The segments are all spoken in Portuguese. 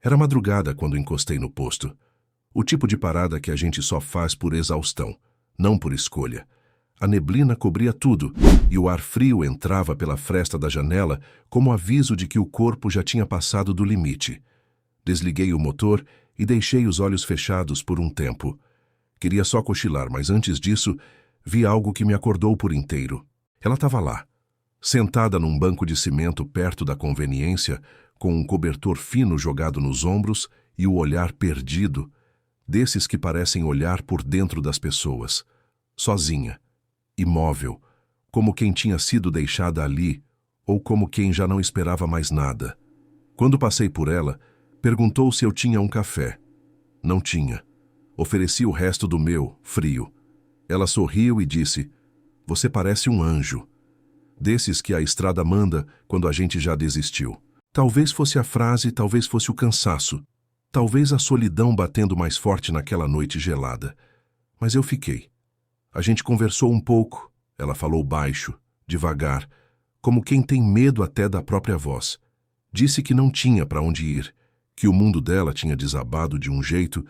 Era madrugada quando encostei no posto. O tipo de parada que a gente só faz por exaustão, não por escolha. A neblina cobria tudo e o ar frio entrava pela fresta da janela como aviso de que o corpo já tinha passado do limite. Desliguei o motor e deixei os olhos fechados por um tempo. Queria só cochilar, mas antes disso, vi algo que me acordou por inteiro. Ela estava lá, sentada num banco de cimento perto da conveniência, com um cobertor fino jogado nos ombros e o olhar perdido, desses que parecem olhar por dentro das pessoas. Sozinha, imóvel, como quem tinha sido deixada ali, ou como quem já não esperava mais nada. Quando passei por ela, perguntou se eu tinha um café. Não tinha. Ofereci o resto do meu, frio. Ela sorriu e disse: "Você parece um anjo." Desses que a estrada manda quando a gente já desistiu. Talvez fosse a frase, talvez fosse o cansaço. Talvez a solidão batendo mais forte naquela noite gelada. Mas eu fiquei. A gente conversou um pouco. Ela falou baixo, devagar, como quem tem medo até da própria voz. Disse que não tinha para onde ir, que o mundo dela tinha desabado de um jeito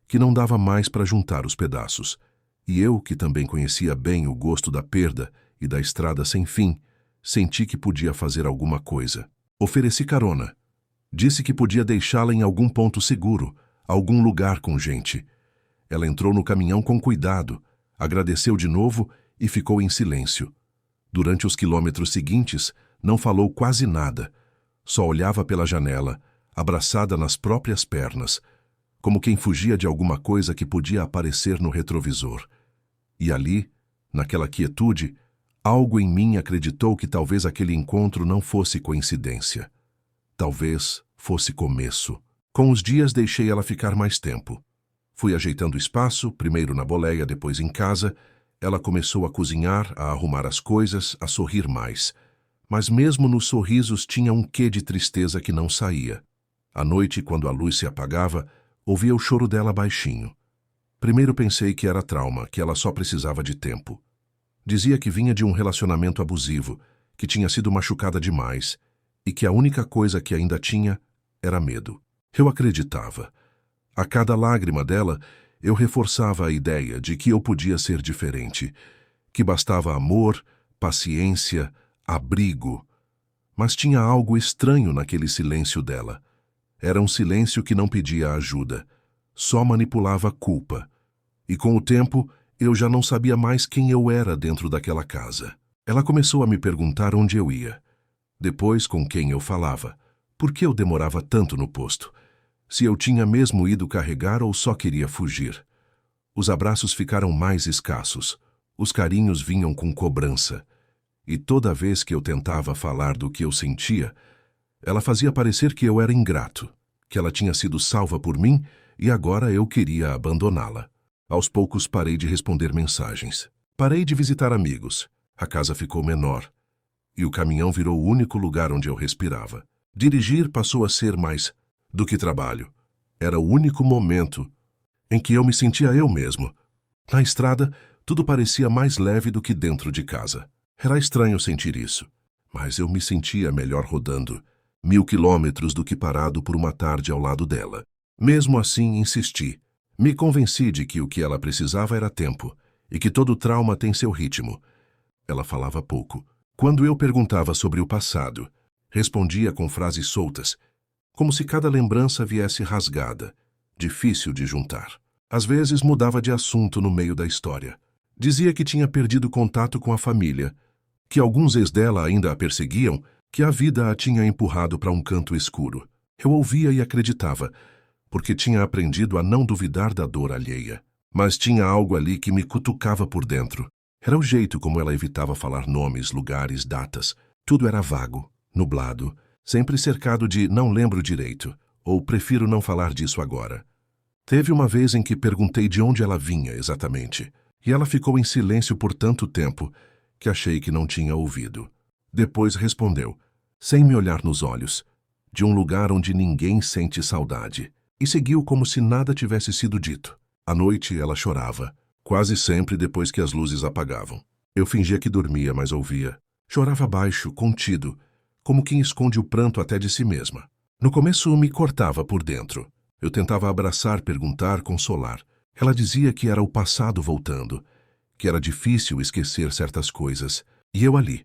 que não dava mais para juntar os pedaços. E eu, que também conhecia bem o gosto da perda e da estrada sem fim, senti que podia fazer alguma coisa. Ofereci carona. Disse que podia deixá-la em algum ponto seguro, algum lugar com gente. Ela entrou no caminhão com cuidado, agradeceu de novo e ficou em silêncio. Durante os quilômetros seguintes, não falou quase nada. Só olhava pela janela, abraçada nas próprias pernas, como quem fugia de alguma coisa que podia aparecer no retrovisor. E ali, naquela quietude, algo em mim acreditou que talvez aquele encontro não fosse coincidência. Talvez fosse começo. Com os dias deixei ela ficar mais tempo. Fui ajeitando o espaço, primeiro na boleia, depois em casa. Ela começou a cozinhar, a arrumar as coisas, a sorrir mais. Mas mesmo nos sorrisos tinha um quê de tristeza que não saía. À noite, quando a luz se apagava, ouvia o choro dela baixinho. Primeiro pensei que era trauma, que ela só precisava de tempo. Dizia que vinha de um relacionamento abusivo, que tinha sido machucada demais e que a única coisa que ainda tinha era medo. Eu acreditava. A cada lágrima dela, eu reforçava a ideia de que eu podia ser diferente, que bastava amor, paciência, abrigo. Mas tinha algo estranho naquele silêncio dela. Era um silêncio que não pedia ajuda, só manipulava a culpa. E com o tempo, eu já não sabia mais quem eu era dentro daquela casa. Ela começou a me perguntar onde eu ia. Depois, com quem eu falava. Por que eu demorava tanto no posto? Se eu tinha mesmo ido carregar ou só queria fugir. Os abraços ficaram mais escassos. Os carinhos vinham com cobrança. E toda vez que eu tentava falar do que eu sentia, ela fazia parecer que eu era ingrato, que ela tinha sido salva por mim e agora eu queria abandoná-la. Aos poucos parei de responder mensagens. Parei de visitar amigos. A casa ficou menor. E o caminhão virou o único lugar onde eu respirava. Dirigir passou a ser mais do que trabalho. Era o único momento em que eu me sentia eu mesmo. Na estrada, tudo parecia mais leve do que dentro de casa. Era estranho sentir isso, mas eu me sentia melhor rodando 1000 quilômetros do que parado por uma tarde ao lado dela. Mesmo assim, insisti. Me convenci de que o que ela precisava era tempo e que todo trauma tem seu ritmo. Ela falava pouco. Quando eu perguntava sobre o passado, respondia com frases soltas, como se cada lembrança viesse rasgada, difícil de juntar. Às vezes mudava de assunto no meio da história. Dizia que tinha perdido contato com a família, que alguns ex dela ainda a perseguiam, que a vida a tinha empurrado para um canto escuro. Eu ouvia e acreditava, porque tinha aprendido a não duvidar da dor alheia. Mas tinha algo ali que me cutucava por dentro. Era o jeito como ela evitava falar nomes, lugares, datas. Tudo era vago, nublado, sempre cercado de não lembro direito, ou prefiro não falar disso agora. Teve uma vez em que perguntei de onde ela vinha exatamente, e ela ficou em silêncio por tanto tempo que achei que não tinha ouvido. Depois respondeu, sem me olhar nos olhos, de um lugar onde ninguém sente saudade. E seguiu como se nada tivesse sido dito. À noite ela chorava, quase sempre depois que as luzes apagavam. Eu fingia que dormia, mas ouvia. Chorava baixo, contido, como quem esconde o pranto até de si mesma. No começo me cortava por dentro. Eu tentava abraçar, perguntar, consolar. Ela dizia que era o passado voltando, que era difícil esquecer certas coisas. E eu ali,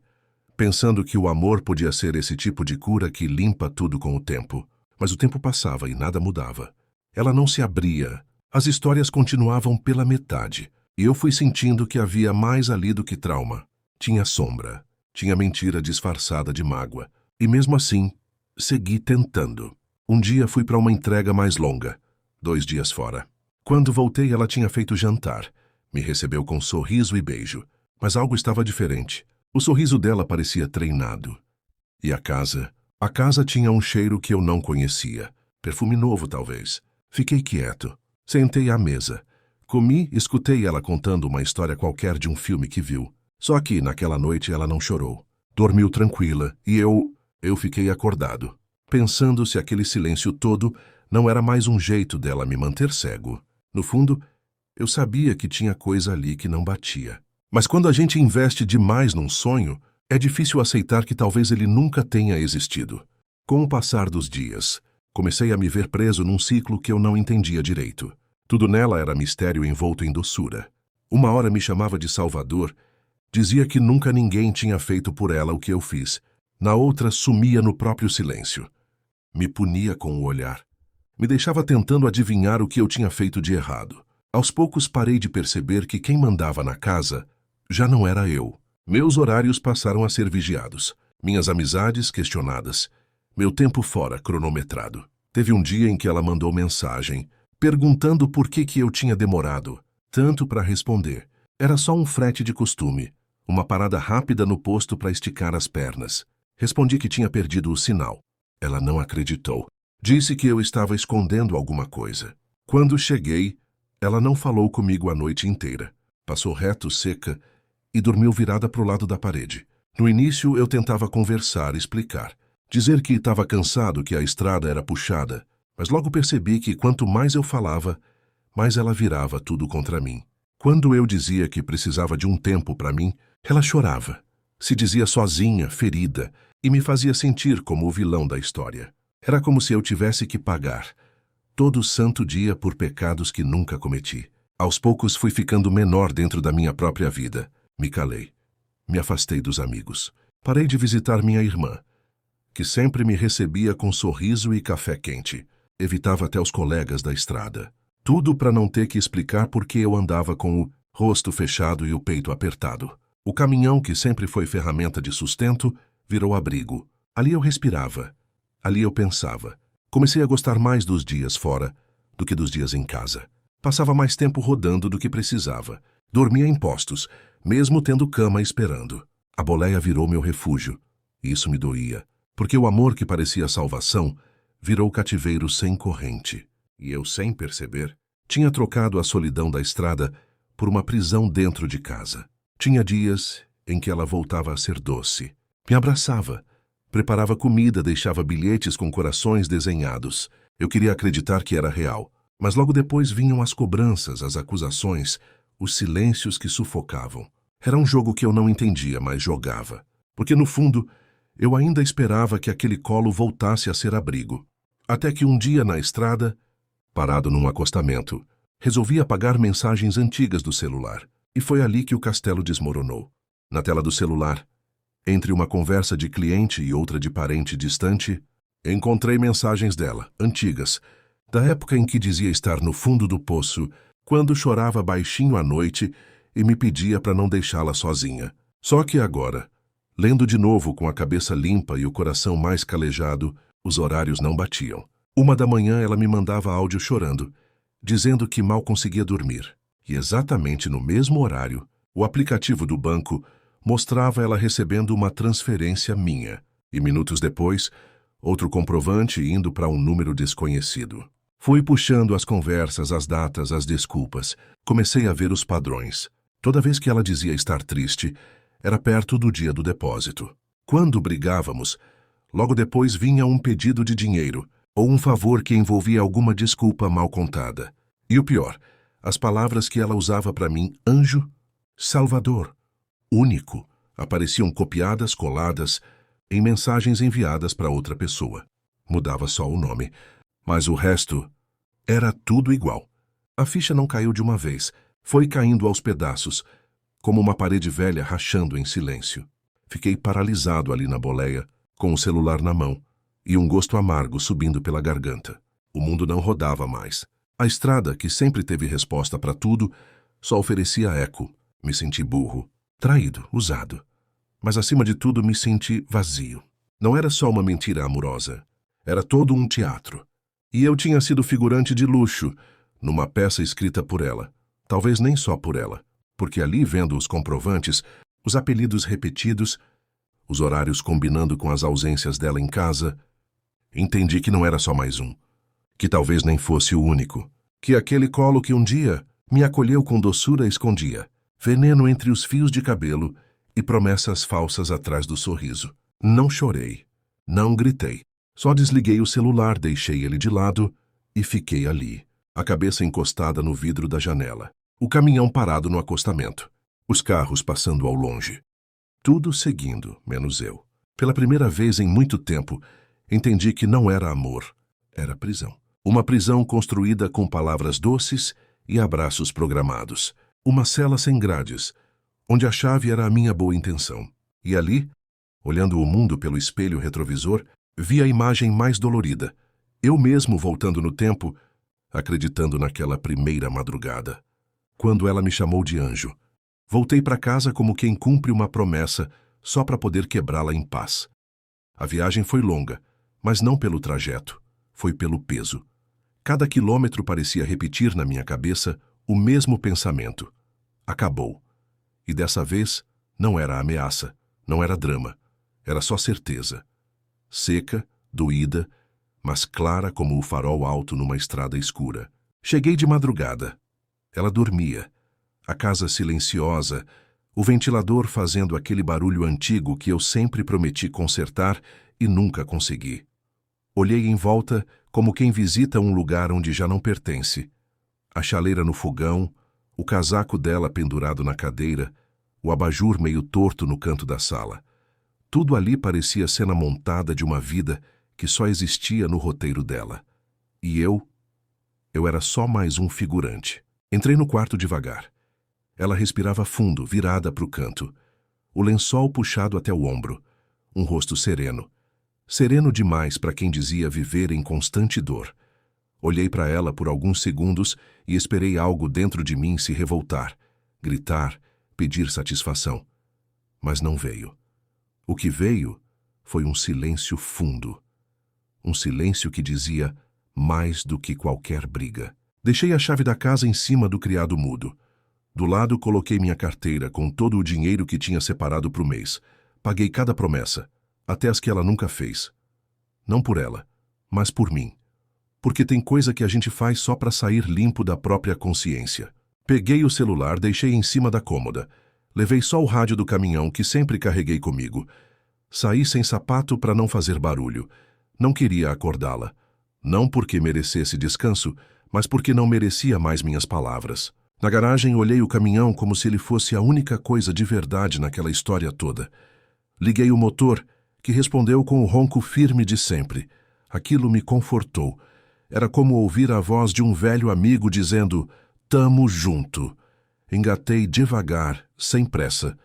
pensando que o amor podia ser esse tipo de cura que limpa tudo com o tempo. Mas o tempo passava e nada mudava. Ela não se abria. As histórias continuavam pela metade. E eu fui sentindo que havia mais ali do que trauma. Tinha sombra. Tinha mentira disfarçada de mágoa. E mesmo assim, segui tentando. Um dia fui para uma entrega mais longa. 2 dias fora. Quando voltei, ela tinha feito jantar. Me recebeu com sorriso e beijo. Mas algo estava diferente. O sorriso dela parecia treinado. E a casa? A casa tinha um cheiro que eu não conhecia. Perfume novo, talvez. Fiquei quieto. Sentei à mesa. Comi, escutei ela contando uma história qualquer de um filme que viu. Só que, naquela noite, ela não chorou. Dormiu tranquila e eu fiquei acordado, pensando se aquele silêncio todo não era mais um jeito dela me manter cego. No fundo, eu sabia que tinha coisa ali que não batia. Mas quando a gente investe demais num sonho, é difícil aceitar que talvez ele nunca tenha existido. Com o passar dos dias, comecei a me ver preso num ciclo que eu não entendia direito. Tudo nela era mistério envolto em doçura. Uma hora me chamava de Salvador, dizia que nunca ninguém tinha feito por ela o que eu fiz. Na outra, sumia no próprio silêncio. Me punia com o olhar. Me deixava tentando adivinhar o que eu tinha feito de errado. Aos poucos parei de perceber que quem mandava na casa já não era eu. Meus horários passaram a ser vigiados. Minhas amizades questionadas. Meu tempo fora cronometrado. Teve um dia em que ela mandou mensagem, perguntando por que eu tinha demorado tanto para responder. Era só um frete de costume, uma parada rápida no posto para esticar as pernas. Respondi que tinha perdido o sinal. Ela não acreditou. Disse que eu estava escondendo alguma coisa. Quando cheguei, ela não falou comigo a noite inteira. Passou reto, seca, e dormiu virada para o lado da parede. No início, eu tentava conversar, explicar. Dizer que estava cansado, que a estrada era puxada. Mas logo percebi que quanto mais eu falava, mais ela virava tudo contra mim. Quando eu dizia que precisava de um tempo para mim, ela chorava. Se dizia sozinha, ferida, e me fazia sentir como o vilão da história. Era como se eu tivesse que pagar todo santo dia por pecados que nunca cometi. Aos poucos fui ficando menor dentro da minha própria vida. Me calei. Me afastei dos amigos. Parei de visitar minha irmã, que sempre me recebia com sorriso e café quente. Evitava até os colegas da estrada. Tudo para não ter que explicar por que eu andava com o rosto fechado e o peito apertado. O caminhão, que sempre foi ferramenta de sustento, virou abrigo. Ali eu respirava. Ali eu pensava. Comecei a gostar mais dos dias fora do que dos dias em casa. Passava mais tempo rodando do que precisava. Dormia em postos, mesmo tendo cama esperando. A boleia virou meu refúgio. E isso me doía, porque o amor que parecia salvação virou cativeiro sem corrente. E eu, sem perceber, tinha trocado a solidão da estrada por uma prisão dentro de casa. Tinha dias em que ela voltava a ser doce. Me abraçava, preparava comida, deixava bilhetes com corações desenhados. Eu queria acreditar que era real. Mas logo depois vinham as cobranças, as acusações, os silêncios que sufocavam. Era um jogo que eu não entendia, mas jogava. Porque, no fundo, eu ainda esperava que aquele colo voltasse a ser abrigo. Até que um dia na estrada, parado num acostamento, resolvi apagar mensagens antigas do celular. E foi ali que o castelo desmoronou. Na tela do celular, entre uma conversa de cliente e outra de parente distante, encontrei mensagens dela, antigas, da época em que dizia estar no fundo do poço, quando chorava baixinho à noite e me pedia para não deixá-la sozinha. Só que agora, lendo de novo com a cabeça limpa e o coração mais calejado, os horários não batiam. 1 da manhã ela me mandava áudio chorando, dizendo que mal conseguia dormir. E exatamente no mesmo horário, o aplicativo do banco mostrava ela recebendo uma transferência minha. E minutos depois, outro comprovante indo para um número desconhecido. Fui puxando as conversas, as datas, as desculpas. Comecei a ver os padrões. Toda vez que ela dizia estar triste, era perto do dia do depósito. Quando brigávamos, logo depois vinha um pedido de dinheiro, ou um favor que envolvia alguma desculpa mal contada. E o pior, as palavras que ela usava para mim, anjo, salvador, único, apareciam copiadas, coladas, em mensagens enviadas para outra pessoa. Mudava só o nome. Mas o resto era tudo igual. A ficha não caiu de uma vez. Foi caindo aos pedaços, como uma parede velha rachando em silêncio. Fiquei paralisado ali na boleia, com o celular na mão, e um gosto amargo subindo pela garganta. O mundo não rodava mais. A estrada, que sempre teve resposta para tudo, só oferecia eco. Me senti burro, traído, usado. Mas acima de tudo me senti vazio. Não era só uma mentira amorosa. Era todo um teatro. E eu tinha sido figurante de luxo, numa peça escrita por ela. Talvez nem só por ela, porque ali, vendo os comprovantes, os apelidos repetidos, os horários combinando com as ausências dela em casa, entendi que não era só mais um, que talvez nem fosse o único, que aquele colo que um dia me acolheu com doçura escondia, veneno entre os fios de cabelo e promessas falsas atrás do sorriso. Não chorei, não gritei, só desliguei o celular, deixei ele de lado e fiquei ali, a cabeça encostada no vidro da janela, o caminhão parado no acostamento, os carros passando ao longe. Tudo seguindo, menos eu. Pela primeira vez em muito tempo, entendi que não era amor, era prisão. Uma prisão construída com palavras doces e abraços programados. Uma cela sem grades, onde a chave era a minha boa intenção. E ali, olhando o mundo pelo espelho retrovisor, vi a imagem mais dolorida. Eu mesmo voltando no tempo, acreditando naquela primeira madrugada. Quando ela me chamou de anjo, voltei para casa como quem cumpre uma promessa só para poder quebrá-la em paz. A viagem foi longa, mas não pelo trajeto, foi pelo peso. Cada quilômetro parecia repetir na minha cabeça o mesmo pensamento. Acabou. E dessa vez, não era ameaça, não era drama, era só certeza. Seca, doída, mas clara como o farol alto numa estrada escura. Cheguei de madrugada. Ela dormia. A casa silenciosa, o ventilador fazendo aquele barulho antigo que eu sempre prometi consertar e nunca consegui. Olhei em volta como quem visita um lugar onde já não pertence. A chaleira no fogão, o casaco dela pendurado na cadeira, o abajur meio torto no canto da sala. Tudo ali parecia cena montada de uma vida que só existia no roteiro dela. E eu era só mais um figurante. Entrei no quarto devagar. Ela respirava fundo, virada para o canto. O lençol puxado até o ombro. Um rosto sereno. Sereno demais para quem dizia viver em constante dor. Olhei para ela por alguns segundos e esperei algo dentro de mim se revoltar, gritar, pedir satisfação. Mas não veio. O que veio foi um silêncio fundo. Um silêncio que dizia mais do que qualquer briga. Deixei a chave da casa em cima do criado mudo. Do lado coloquei minha carteira com todo o dinheiro que tinha separado para o mês. Paguei cada promessa, até as que ela nunca fez. Não por ela, mas por mim. Porque tem coisa que a gente faz só para sair limpo da própria consciência. Peguei o celular, deixei em cima da cômoda. Levei só o rádio do caminhão que sempre carreguei comigo. Saí sem sapato para não fazer barulho. Não queria acordá-la. Não porque merecesse descanso, mas porque não merecia mais minhas palavras. Na garagem olhei o caminhão como se ele fosse a única coisa de verdade naquela história toda. Liguei o motor, que respondeu com o ronco firme de sempre. Aquilo me confortou. Era como ouvir a voz de um velho amigo dizendo: "Tamo junto." Engatei devagar, sem pressa.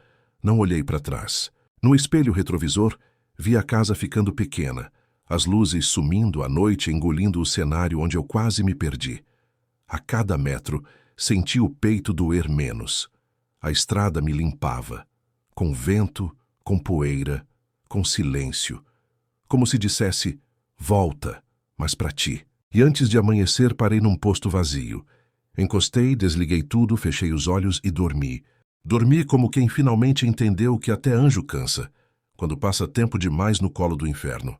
Não olhei para trás. No espelho retrovisor, vi a casa ficando pequena, as luzes sumindo à noite, engolindo o cenário onde eu quase me perdi. A cada metro, senti o peito doer menos. A estrada me limpava, com vento, com poeira, com silêncio. Como se dissesse: "Volta, mas para ti." E antes de amanhecer, parei num posto vazio. Encostei, desliguei tudo, fechei os olhos e dormi. Dormi como quem finalmente entendeu que até anjo cansa, quando passa tempo demais no colo do inferno.